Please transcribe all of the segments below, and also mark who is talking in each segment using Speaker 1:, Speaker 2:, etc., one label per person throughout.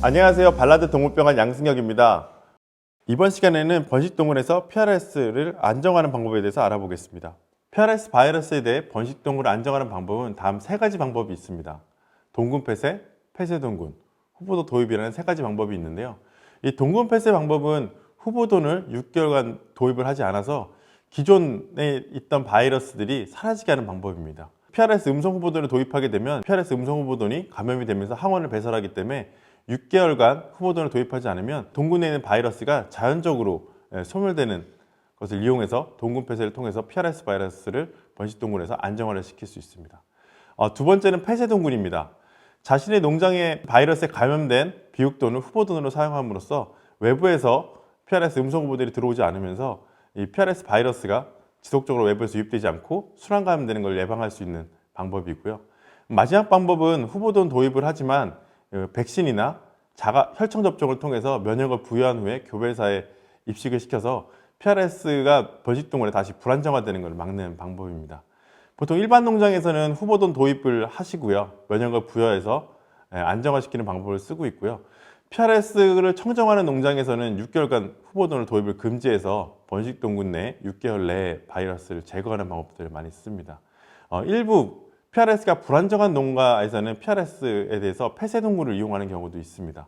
Speaker 1: 안녕하세요. 발라드 동물병원 양승혁입니다. 이번 시간에는 번식동물에서 PRS를 안정하는 방법에 대해서 알아보겠습니다. PRS 바이러스에 대해 번식동물을 안정하는 방법은 다음 세 가지 방법이 있습니다. 동군 폐쇄, 폐쇄동군, 후보도 도입이라는 세 가지 방법이 있는데요. 이 동군 폐쇄 방법은 후보돈을 6개월간 도입을 하지 않아서 기존에 있던 바이러스들이 사라지게 하는 방법입니다. PRS 음성 후보돈을 도입하게 되면 PRS 음성 후보돈이 감염이 되면서 항원을 배설하기 때문에 6개월간 후보돈을 도입하지 않으면 동군에 있는 바이러스가 자연적으로 소멸되는 것을 이용해서 동군 폐쇄를 통해서 PRS 바이러스를 번식동군에서 안정화를 시킬 수 있습니다. 두 번째는 폐쇄동군입니다. 자신의 농장에 바이러스에 감염된 비육돈을 후보돈으로 사용함으로써 외부에서 PRS 음성 후보들이 들어오지 않으면서 이 PRS 바이러스가 지속적으로 외부에서 유입되지 않고 순환 감염되는 걸 예방할 수 있는 방법이고요. 마지막 방법은 후보돈 도입을 하지만 백신이나 혈청 접종을 통해서 면역을 부여한 후에 교배사에 입식을 시켜서 PRS가 번식동물에 다시 불안정화되는 것을 막는 방법입니다. 보통 일반 농장에서는 후보돈 도입을 하시고요. 면역을 부여해서 안정화시키는 방법을 쓰고 있고요. PRS를 청정하는 농장에서는 6개월간 후보돈을 도입을 금지해서 번식동군 내 6개월 내에 바이러스를 제거하는 방법들을 많이 씁니다. 일부 PRS가 불안정한 농가에서는 PRS에 대해서 폐쇄동물을 이용하는 경우도 있습니다.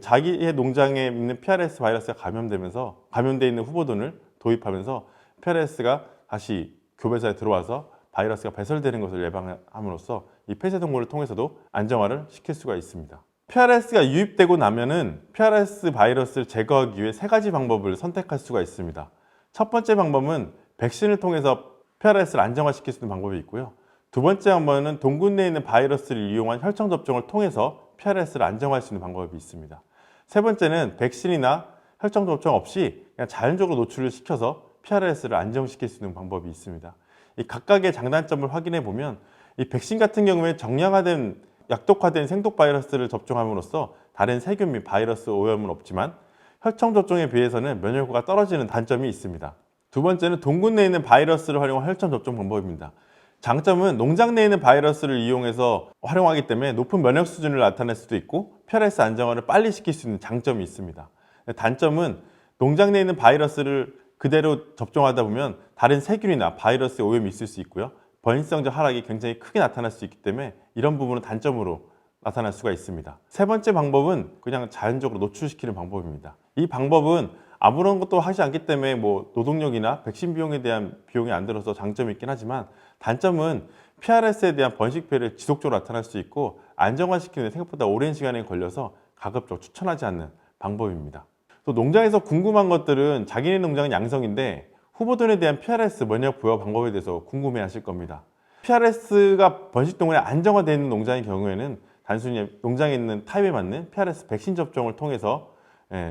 Speaker 1: 자기의 농장에 있는 PRS 바이러스가 감염되면서 감염되어 있는 후보돈을 도입하면서 PRS가 다시 교배사에 들어와서 바이러스가 배설되는 것을 예방함으로써 이 폐쇄동물을 통해서도 안정화를 시킬 수가 있습니다. PRS가 유입되고 나면은 PRS 바이러스를 제거하기 위해 세 가지 방법을 선택할 수가 있습니다. 첫 번째 방법은 백신을 통해서 PRS를 안정화시킬 수 있는 방법이 있고요. 두 번째 방법은 동군 내에 있는 바이러스를 이용한 혈청 접종을 통해서 PRS를 안정화할 수 있는 방법이 있습니다. 세 번째는 백신이나 혈청 접종 없이 그냥 자연적으로 노출을 시켜서 PRS를 안정시킬 수 있는 방법이 있습니다. 이 각각의 장단점을 확인해 보면 이 백신 같은 경우에 정량화된 약독화된 생독 바이러스를 접종함으로써 다른 세균 및 바이러스 오염은 없지만 혈청 접종에 비해서는 면역력가 떨어지는 단점이 있습니다. 두 번째는 동군 내에 있는 바이러스를 활용한 혈청 접종 방법입니다. 장점은 농장 내에 있는 바이러스를 이용해서 활용하기 때문에 높은 면역 수준을 나타낼 수도 있고 PRS 안정화를 빨리 시킬 수 있는 장점이 있습니다. 단점은 농장 내에 있는 바이러스를 그대로 접종하다 보면 다른 세균이나 바이러스의 오염이 있을 수 있고요. 번식성적 하락이 굉장히 크게 나타날 수 있기 때문에 이런 부분은 단점으로 나타날 수가 있습니다. 세 번째 방법은 그냥 자연적으로 노출시키는 방법입니다. 이 방법은 아무런 것도 하지 않기 때문에 노동력이나 백신 비용에 대한 비용이 안 들어서 장점이 있긴 하지만 단점은 PRS에 대한 번식 피해를 지속적으로 나타날 수 있고 안정화시키는 데 생각보다 오랜 시간이 걸려서 가급적 추천하지 않는 방법입니다. 또 농장에서 궁금한 것들은 자기네 농장은 양성인데 후보돈에 대한 PRS 면역 부여 방법에 대해서 궁금해 하실 겁니다. PRS가 번식동물에 안정화되어 있는 농장의 경우에는 단순히 농장에 있는 타입에 맞는 PRS 백신 접종을 통해서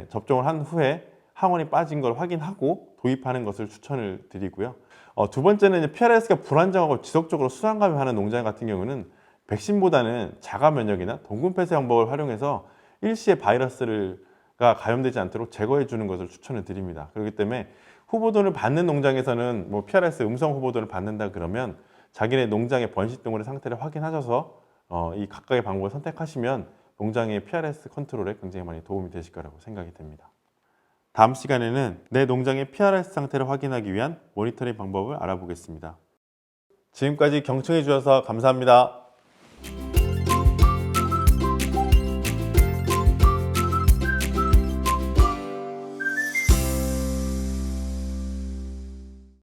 Speaker 1: 접종을 한 후에 항원이 빠진 걸 확인하고 도입하는 것을 추천을 드리고요. 두 번째는 PRS가 불안정하고 지속적으로 순환 감염하는 농장 같은 경우는 백신보다는 자가 면역이나 동군 폐쇄 방법을 활용해서 일시에 바이러스가 감염되지 않도록 제거해 주는 것을 추천을 드립니다. 그렇기 때문에 후보돈을 받는 농장에서는 PRS 음성 후보돈을 받는다 그러면 자기네 농장의 번식동물의 상태를 확인하셔서 이 각각의 방법을 선택하시면 농장의 PRS 컨트롤에 굉장히 많이 도움이 되실 거라고 생각이 됩니다. 다음 시간에는 내 농장의 PRS 상태를 확인하기 위한 모니터링 방법을 알아보겠습니다. 지금까지 경청해 주셔서 감사합니다.